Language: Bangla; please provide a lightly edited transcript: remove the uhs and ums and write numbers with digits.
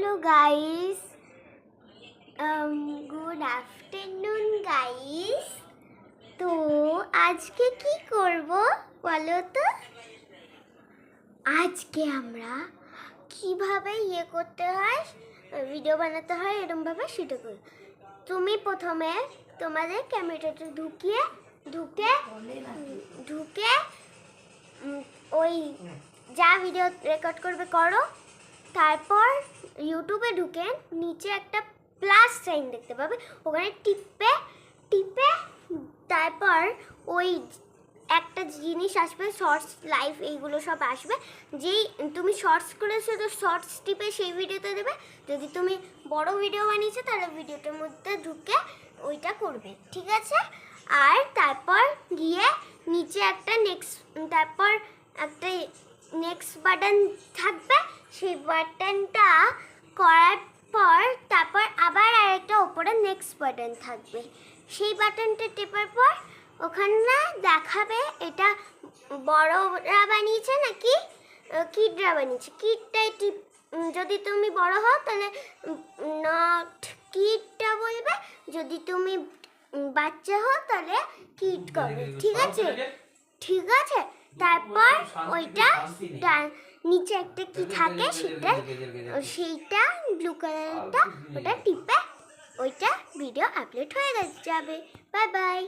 Hello guys, good afternoon guys. তো আজকে কি করব বলো তো? আজকে আমরা কিভাবে করতে হয়, ভিডিও বানাতে হয় এরকমভাবে সেটা করি। তুমি প্রথমে তোমাদের ক্যামেরাটা ঢুকে ওই যা ভিডিও রেকর্ড করবে করো। তারপর ইউটিউবে ঢুকে নিচে একটা প্লাস সাইন দেখতে পাবে, ওখানে টিপে তারপর ওই একটা জিনিস আসবে, শর্টস লাইভ এইগুলো সব আসবে। যেই তুমি শর্টস করেছো তো শর্টস টিপে সেই ভিডিওতে দেবে। যদি তুমি বড় ভিডিও বানিয়েছো তাহলে ভিডিওটার মধ্যে ঢুকে ওইটা করবে, ঠিক আছে? আর তারপর গিয়ে নিচে একটা নেক্সট বাটন থাকবে। সেই বাটনটা করার পর তারপর আবার আরেকটা ওপরে নেক্সট বাটন থাকবে। সেই বাটনটা টেপার পর ওখানে দেখাবে এটা বড়রা বানিয়েছে নাকি কিডরা বানিয়েছে। কিডটাই যদি তুমি বড় হও তাহলে নট কিডটা বলবে, যদি তুমি বাচ্চা হও তাহলে কিড করবে, ঠিক আছে? তারপর ওইটা নিচে একটা কি থাকে সেইটা ব্লু কালারটা, ওটা টিপে ওইটা ভিডিও আপলোড হয়ে যাবে। Bye bye.